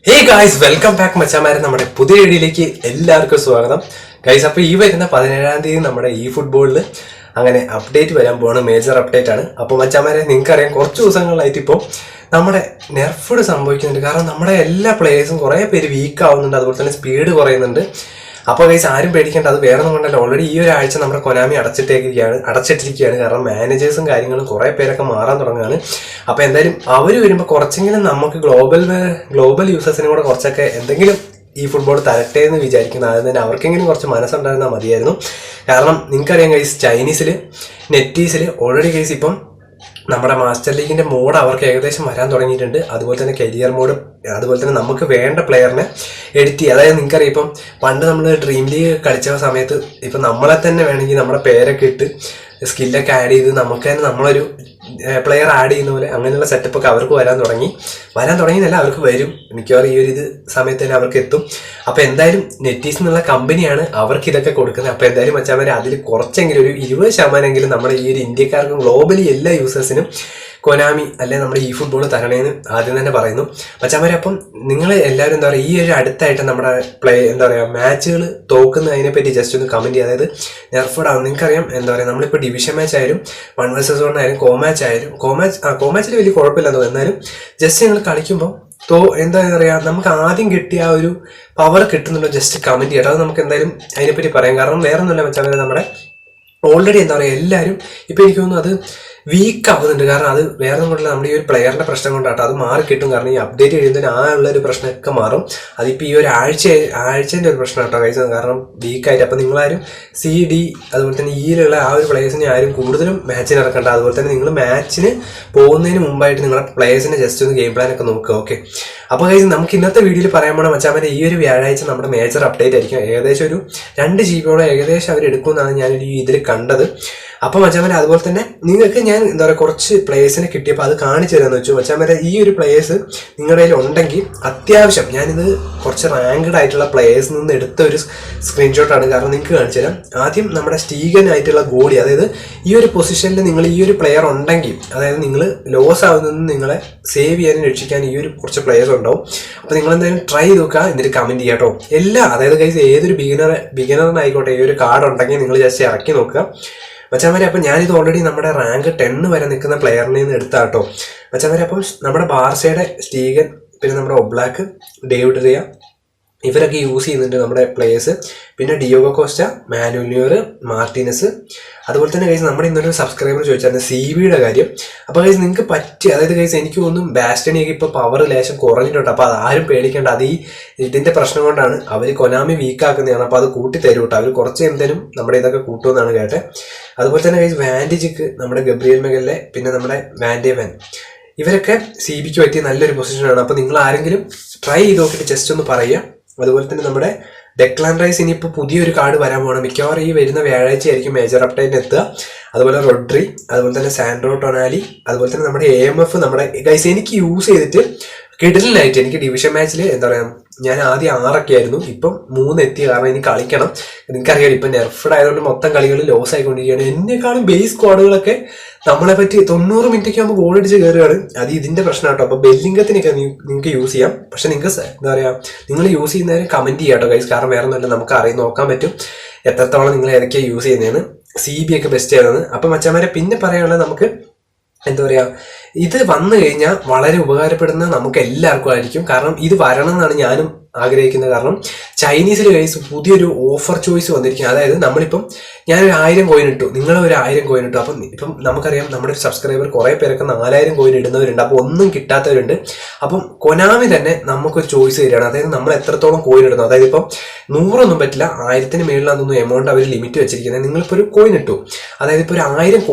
Hey guys, welcome back മച്ചാമാരെ. നമ്മുടെ പുതിയ വീഡിയോയിലേക്ക് എല്ലാവർക്കും സ്വാഗതം ഗൈസ്. അപ്പോൾ ഈ വരുന്ന 17-ാം തീയതി നമ്മുടെ ഈ ഫുട്ബോളിൽ അങ്ങനെ അപ്ഡേറ്റ് വരാൻ പോവാണ്. മേജർ അപ്ഡേറ്റ് ആണ്. അപ്പോൾ മച്ചാമാരെ, നിങ്ങൾക്കറിയാം കുറച്ച് ദിവസങ്ങളിലായിട്ട് ഇപ്പോൾ നമ്മുടെ നെർഫഡ് സംഭവിക്കുന്നുണ്ട്. കാരണം നമ്മുടെ എല്ലാ പ്ലേയേഴ്സും കുറേ പേര് വീക്ക് ആവുന്നുണ്ട്, അതുപോലെ തന്നെ സ്പീഡ് കുറയുന്നുണ്ട്. അപ്പോൾ ഗൈസ് ആരും പേടിക്കേണ്ട, അത് വേറെ ഒന്നും കൊണ്ടല്ല. ഓൾറെഡി ഈ ഒരാഴ്ച നമ്മുടെ കൊനാമി അടച്ചിട്ടിരിക്കുകയാണ്. കാരണം മാനേജേഴ്സും കാര്യങ്ങളും കുറേ പേരൊക്കെ മാറാൻ തുടങ്ങുകയാണ്. അപ്പോൾ എന്തായാലും അവർ വരുമ്പോൾ കുറച്ചെങ്കിലും നമുക്ക് ഗ്ലോബൽ യൂസേഴ്സിനും കൂടെ കുറച്ചൊക്കെ എന്തെങ്കിലും ഈ ഫുട്ബോൾ തരട്ടെ എന്ന് വിചാരിക്കുന്നു. ആദ്യം തന്നെ അവർക്കെങ്കിലും കുറച്ച് മനസ്സുണ്ടായിരുന്നാൽ മതിയായിരുന്നു. കാരണം നിങ്ങൾക്കറിയാം ഗൈസ്, ചൈനീസിൽ നെറ്റീസിൽ ഓൾറെഡി ഗൈസ് ഇപ്പം നമ്മുടെ മാസ്റ്റർ ലീഗിന്റെ മോഡ് അവർക്ക് ഏകദേശം വരാൻ തുടങ്ങിയിട്ടുണ്ട്. അതുപോലെ തന്നെ കരിയർ മോഡ്, അതുപോലെ തന്നെ നമുക്ക് വേണ്ട പ്ലെയറിനെ എഡിറ്റ് ചെയ്യുക. അതായത് നിങ്ങൾക്കറിയാം, ഇപ്പം പണ്ട് നമ്മൾ ഡ്രീം ലീഗ് കളിച്ച സമയത്ത് ഇപ്പം നമ്മളെ തന്നെ വേണമെങ്കിൽ നമ്മുടെ പേരൊക്കെ ഇട്ട് സ്കില്ലൊക്കെ ആഡ് ചെയ്ത് നമുക്ക് തന്നെ നമ്മളൊരു പ്ലെയർ ആഡ് ചെയ്യുന്ന പോലെ അങ്ങനെയുള്ള സെറ്റപ്പൊക്കെ അവർക്ക് വരാൻ തുടങ്ങിയെന്നല്ല, അവർക്ക് വരും. മിക്കവാറും ഈ ഒരു സമയത്ത് തന്നെ അവർക്ക് എത്തും. അപ്പോൾ എന്തായാലും നെറ്റീസ് എന്നുള്ള കമ്പനിയാണ് അവർക്ക് ഇതൊക്കെ കൊടുക്കുന്നത്. അപ്പോൾ എന്തായാലും മച്ചാമാരെ, അതിൽ കുറച്ചെങ്കിലും ഒരു 20% നമ്മുടെ ഈ ഒരു ഇന്ത്യക്കാർക്കും ഗ്ലോബലി എല്ലാ യൂസേഴ്സിനും കൊനാമി അല്ലെ നമ്മുടെ ഈ ഫുട്ബോൾ തരണേന്ന് ആദ്യം തന്നെ പറയുന്നു മച്ചാമാരെ. അപ്പം നിങ്ങൾ എല്ലാവരും എന്താ പറയുക, ഈ ഒരു അടുത്തായിട്ട് നമ്മുടെ മാച്ചുകൾ തോക്കുന്നതിനെ പറ്റി ജസ്റ്റ് ഒന്ന് കമന്റ് ചെയ്യുക. അതായത് നെർഫഡ് ആവും. നിങ്ങൾക്കറിയാം എന്താ പറയുക, നമ്മളിപ്പോൾ ഡിവിഷൻ മാച്ച് ആയാലും 1 vs 1 ആയാലും കോമാച്ചിൽ വലിയ കുഴപ്പമില്ലെന്നോ, എന്നാലും ജസ്റ്റ് നിങ്ങൾ കളിക്കുമ്പോൾ എന്താ പറയുക, നമുക്ക് ആദ്യം കിട്ടിയ ആ ഒരു പവർ കിട്ടുന്നുണ്ടോ ജസ്റ്റ് കമന്റ് ചെയ്യട്ടോ. അത് നമുക്ക് എന്തായാലും അതിനെപ്പറ്റി പറയാം. കാരണം വേറെ ഒന്നുമില്ല മച്ചാമാരെ, നമ്മുടെ ഓൾറെഡി എന്താ പറയുക എല്ലാവരും ഇപ്പം എനിക്ക് തോന്നുന്നു അത് വീക്ക് ആവുന്നുണ്ട്. കാരണം അത് വേറെ കൊണ്ടല്ല, നമ്മുടെ ഈ ഒരു പ്ലെയറിന്റെ പ്രശ്നം കൊണ്ടാട്ടോ. അത് മാറി കിട്ടും. കാരണം ഈ അപ്ഡേറ്റ് കഴിയുന്നതിന് ആ ഉള്ളൊരു പ്രശ്നമൊക്കെ മാറും. അതിപ്പോൾ ഈ ഒരു ആഴ്ചേൻ്റെ ഒരു പ്രശ്നം കേട്ടോ കഴിച്ചത്. കാരണം വീക്കായിട്ട് അപ്പം നിങ്ങളാരും CD അതുപോലെ തന്നെ ഈയിലുള്ള ആ ഒരു പ്ലേയേഴ്സിനെ ആരും കൂടുതലും മാച്ചിന് ഇറക്കണ്ട. അതുപോലെ തന്നെ നിങ്ങൾ മാച്ചിന് പോകുന്നതിന് മുമ്പായിട്ട് നിങ്ങളുടെ പ്ലേയേഴ്സിനെ ജസ്റ്റ് ഒന്ന് ഗെയിം പ്ലാൻ ഒക്കെ നോക്കുക. ഓക്കെ, അപ്പോൾ കഴിച്ച് നമുക്ക് ഇന്നത്തെ വീഡിയോയിൽ പറയാൻ പോണ മച്ചാമാരെ, ഈ ഒരു വ്യാഴാഴ്ച നമ്മുടെ മേജർ അപ്ഡേറ്റ് ആയിരിക്കും. ഏകദേശം ഒരു 2 GB ഏകദേശം അവർ എടുക്കുമെന്നാണ് ഞാനൊരു ഇതിൽ കണ്ടത്. അപ്പോൾ മച്ചാമാരെ, അതുപോലെ തന്നെ നിങ്ങൾക്ക് ഞാൻ എന്താ പറയുക കുറച്ച് പ്ലേയേഴ്സിനെ കിട്ടിയപ്പോൾ അത് കാണിച്ചു തരാമെന്ന് വെച്ചു. മച്ചാമാരെ, ഈ ഒരു പ്ലേയേഴ്സ് നിങ്ങളുടെ കയ്യിൽ ഉണ്ടെങ്കിൽ അത്യാവശ്യം ഞാനിത് കുറച്ച് റാങ്ക്ഡ് ആയിട്ടുള്ള പ്ലേയേഴ്സിൽ നിന്ന് എടുത്ത ഒരു സ്ക്രീൻഷോട്ടാണ്. കാരണം നിങ്ങൾക്ക് കാണിച്ചു തരാം. ആദ്യം നമ്മുടെ സ്റ്റീഗൻ ആയിട്ടുള്ള ഗോളി, അതായത് ഈ ഒരു പൊസിഷനിൽ നിങ്ങൾ ഈ ഒരു പ്ലെയർ ഉണ്ടെങ്കിൽ, അതായത് നിങ്ങൾ ലോസ് ആവുന്നതിന് നിങ്ങളെ സേവ് ചെയ്യാനും രക്ഷിക്കാനും ഈ ഒരു കുറച്ച് പ്ലേയേഴ്സ് ഉണ്ടാവും. അപ്പോൾ നിങ്ങൾ എന്തായാലും ട്രൈ ചെയ്ത് നോക്കുക, എന്നിട്ട് കമന്റ് ചെയ്യാം കേട്ടോ. അതായത് ഗൈസ് ഏതൊരു ബിഗിനറിനായിക്കോട്ടെ ഈ ഒരു കാർഡ് ഉണ്ടെങ്കിൽ നിങ്ങൾ ജസ്റ്റ് ഇറക്കി നോക്കുക മച്ചാമാരെ. അപ്പം ഞാനിത് ഓൾറെഡി നമ്മുടെ റാങ്ക് 10 വരെ നിൽക്കുന്ന പ്ലെയറിനെ നിന്ന് എടുത്താട്ടോ മച്ചാമാരെ. അപ്പം നമ്മുടെ ബാർസയുടെ സ്റ്റീഗൻ, പിന്നെ നമ്മുടെ ഒബ്ലാക്ക്, ഡേവിഡ് റിയ, ഇവരൊക്കെ യൂസ് ചെയ്യുന്നുണ്ട് നമ്മുടെ പ്ലേയേഴ്സ്. പിന്നെ Diogo Costa, Manuel Neuer, Martinez. അതുപോലെ തന്നെ കൈസ് നമ്മുടെ ഇന്നൊരു സബ്സ്ക്രൈബർ ചോദിച്ചായിരുന്നു CBയുടെ കാര്യം. അപ്പോൾ കൈസ് നിങ്ങൾക്ക് പറ്റി, അതായത് കൈസ് എനിക്ക് തോന്നും ബാസ്റ്റണിയൊക്കെ ഇപ്പോൾ പവർ ലേശം കുറഞ്ഞിട്ടുണ്ട്. അപ്പോൾ അത് ആരും പേടിക്കേണ്ട. അത് ഇതിന്റെ പ്രശ്നം കൊണ്ടാണ് അവർ കൊനാമി വീക്കാക്കുന്നതാണ്. അപ്പോൾ അത് കൂട്ടി തരും കേട്ടോ. അവർ കുറച്ച് എന്തെങ്കിലും നമ്മുടെ ഇതൊക്കെ കൂട്ടുമെന്നാണ് കേട്ടെ. അതുപോലെ തന്നെ കൈസ് വാൻഡിജിക്ക്, നമ്മുടെ ഗബ്രിയേൽ മെഗലിലെ, പിന്നെ നമ്മുടെ വാൻഡേവൻ, ഇവരൊക്കെ CBക്ക് പറ്റിയ നല്ലൊരു പൊസിഷനാണ്. അപ്പോൾ നിങ്ങൾ ആരെങ്കിലും ട്രൈ ചെയ്ത് നോക്കിയിട്ട് ജസ്റ്റ് ഒന്ന് പറയുക. അതുപോലെ തന്നെ നമ്മുടെ ഡെക്ലാൻ റൈസ് ഇനിയിപ്പോൾ പുതിയൊരു കാർഡ് വരാൻ പോകണം. മിക്കവാറും ഈ വരുന്ന വ്യാഴാഴ്ച ആയിരിക്കും മേജർ അപ്ഡേറ്റ് എത്തുക. അതുപോലെ റോഡ്രി, അതുപോലെ തന്നെ സാൻഡ്രോ ടൊണാലി, അതുപോലെ തന്നെ നമ്മുടെ AMF. നമ്മുടെ ഗൈസ് എനിക്ക് യൂസ് ചെയ്തിട്ട് കിടലിനായിട്ട് എനിക്ക് ഡിവിഷൻ മാച്ചിൽ എന്താ പറയുക, ഞാൻ ആദ്യം 6 ആയിരുന്നു, ഇപ്പം 3 എത്തി. കാരണം എനിക്ക് കളിക്കണം. നിങ്ങൾക്കറിയാം ഇപ്പം നെർഫഡ് ആയതുകൊണ്ട് മൊത്തം കളികൾ ലോസ് ആയിക്കൊണ്ടിരിക്കുകയാണ്. എന്നെക്കാളും ബേസ് സ്ക്വാഡുകളൊക്കെ നമ്മളെ പറ്റി 90 മിനിറ്റൊക്കെ ആകുമ്പോൾ ഗോൾ അടിച്ച് കയറുകയാണ്. അത് ഇതിന്റെ പ്രശ്നം കേട്ടോ. അപ്പോൾ ബെല്ലിംഗത്തിനൊക്കെ നിങ്ങൾക്ക് യൂസ് ചെയ്യാം. പക്ഷെ നിങ്ങൾക്ക് എന്താ പറയുക, നിങ്ങൾ യൂസ് ചെയ്യുന്നതിന് കമന്റ് ചെയ്യാം കേട്ടോ ഗൈസ്. കാരണം വേറെ ഒന്നുമല്ല, നമുക്ക് നോക്കാൻ പറ്റും എത്രത്തോളം നിങ്ങൾ ഏതൊക്കെയാണ് യൂസ് ചെയ്യുന്നതെന്ന്. CB ഒക്കെ ബെസ്റ്റ് ആയതാണ്. അപ്പം മച്ചാമാരെ, പിന്നെ പറയാനുള്ളത് നമുക്ക് എന്താ പറയുക, ഇത് വന്നു കഴിഞ്ഞാൽ വളരെ ഉപകാരപ്പെടുന്ന നമുക്ക് എല്ലാവർക്കും ആയിരിക്കും. കാരണം ഇത് വരണം എന്നാണ് ഞാനും ആഗ്രഹിക്കുന്നത്. കാരണം ചൈനീസിൽ കൈസ് പുതിയൊരു ഓഫർ ചോയ്സ് വന്നിരിക്കുക. അതായത് നമ്മളിപ്പം ഞാനൊരു 1000 കോയിൻ ഇട്ടു, നിങ്ങളൊരു 1000 കോയിൻ ഇട്ടു. അപ്പം ഇപ്പം നമുക്കറിയാം നമ്മുടെ ഒരു സബ്സ്ക്രൈബർ കുറേ പേരൊക്കെ 4000 കോയിൻ ഇടുന്നവരുണ്ട്. അപ്പോൾ ഒന്നും കിട്ടാത്തവരുണ്ട്. അപ്പം കൊനാമി തന്നെ നമുക്കൊരു ചോയ്സ് തരികയാണ്. അതായത് നമ്മൾ എത്രത്തോളം കോയിൻ ഇടുന്നു. അതായത് ഇപ്പം 100 ഒന്നും പറ്റില്ല, 1000-ന് മേളിലാണെന്നൊന്നും എമൗണ്ട് അവർ ലിമിറ്റ് വെച്ചിരിക്കുന്നത്. നിങ്ങളിപ്പോൾ ഒരു കോയിൻ ഇട്ടു, അതായത് ഇപ്പോൾ ഒരു 1000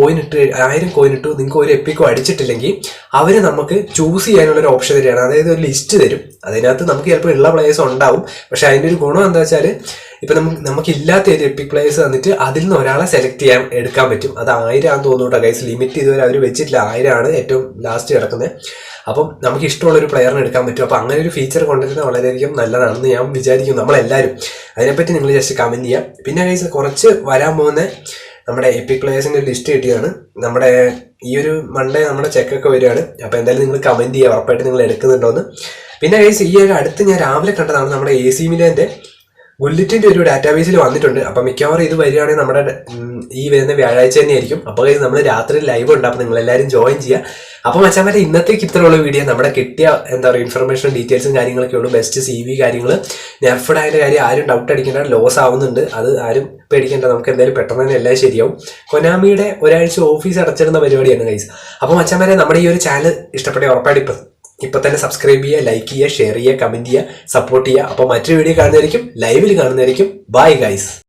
കോയിൻ ഇട്ടു നിങ്ങൾക്ക് ഒരു എപ്പിക്കോ അടിച്ചിട്ടില്ലെങ്കിൽ അവർ നമുക്ക് ചൂസ് ചെയ്യാനുള്ളൊരു ഓപ്ഷൻ തരികയാണ്. അതായത് ഒരു ലിസ്റ്റ് തരും. അതിനകത്ത് നമുക്ക് ചിലപ്പോൾ ഉള്ള പ്ലേയേഴ്സ് ഉണ്ടാവും. പക്ഷെ അതിൻ്റെ ഒരു ഗുണം എന്താ വെച്ചാൽ, ഇപ്പം നമുക്കില്ലാത്ത ഒരു എപ്പിക് പ്ലേയേഴ്സ് തന്നിട്ട് അതിൽ നിന്ന് ഒരാളെ സെലക്ട് എടുക്കാൻ പറ്റും. അത് 1000 ആണെന്ന് തോന്നുന്നു കേട്ടോ ഗൈസ്. ലിമിറ്റ് ഇതുവരെ അവർ വെച്ചിട്ടില്ല, 1000 ആണ് ഏറ്റവും ലാസ്റ്റ് കിടക്കുന്നത്. അപ്പം നമുക്ക് ഇഷ്ടമുള്ളൊരു പ്ലെയറിനെ എടുക്കാൻ പറ്റും. അപ്പോൾ അങ്ങനെ ഒരു ഫീച്ചർ കൊണ്ടുവരുന്നത് വളരെയധികം നല്ലതാണെന്ന് ഞാൻ വിചാരിക്കും. നമ്മളെല്ലാവരും അതിനെപ്പറ്റി നിങ്ങൾ ജസ്റ്റ് കമന്റ് ചെയ്യാം. പിന്നെ ഗൈസ് കുറച്ച് വരാൻ പോകുന്ന നമ്മുടെ എപ്പിക് പ്ലേയേഴ്സിന്റെ ലിസ്റ്റ് കിട്ടിയാണ്. നമ്മുടെ ഈ ഒരു മൺഡേ നമ്മുടെ ചെക്കൊക്കെ വരികയാണ്. അപ്പോൾ എന്തായാലും നിങ്ങൾ കമന്റ് ചെയ്യുക, ഉറപ്പായിട്ട് നിങ്ങൾ എടുക്കുന്നുണ്ടോന്ന്. പിന്നെ ഗൈസ് ഈ ഒരു അടുത്ത് ഞാൻ രാവിലെ കണ്ടതാണ് നമ്മുടെ AC മിലന്റെ ബുള്ളറ്റിന്റെ ഒരു ഡാറ്റാബേസിൽ വന്നിട്ടുണ്ട്. അപ്പൊ മിക്കവാറും ഇത് വരികയാണെങ്കിൽ നമ്മുടെ ഈ വരുന്ന വ്യാഴാഴ്ച തന്നെയായിരിക്കും. അപ്പോൾ നമ്മൾ രാത്രി ലൈവ് ഉണ്ട്. അപ്പൊ നിങ്ങൾ എല്ലാവരും ജോയിൻ ചെയ്യുക. അപ്പൊ മച്ചാമാരെ ഇന്നത്തേക്ക് ഇത്രയുള്ള വീഡിയോ നമ്മുടെ കിട്ടിയ എന്താ പറയുക ഇൻഫർമേഷനും ഡീറ്റെയിൽസും കാര്യങ്ങളൊക്കെ ഉള്ളൂ. ബെസ്റ്റ് CV കാര്യങ്ങൾ നെർഫഡ് ആയതിന്റെ കാര്യം ആരും ഡൗട്ട് അടിക്കേണ്ട, ലോസ് ആവുന്നുണ്ട്. അത് ആരും പേടിക്കേണ്ട, നമുക്ക് എന്തായാലും പെട്ടെന്ന് തന്നെ എല്ലാം ശരിയാവും. കൊനാമിയുടെ ഒരാഴ്ച ഓഫീസ് അടച്ചിടുന്ന പരിപാടിയാണ് ഗൈസ്. അപ്പൊ മച്ചാമാരെ നമ്മുടെ ഈ ഒരു ചാനൽ ഇഷ്ടപ്പെട്ട ഉറപ്പായിട്ട് ഇപ്പൊ തന്നെ സബ്സ്ക്രൈബ് ചെയ്യുക, ലൈക്ക് ചെയ്യുക, ഷെയർ ചെയ്യുക, കമന്റ് ചെയ്യുക, സപ്പോർട്ട് ചെയ്യുക. അപ്പോൾ മറ്റൊരു വീഡിയോ കാണുന്നതായിരിക്കും, ലൈവിൽ കാണുന്നതായിരിക്കും. Bye guys.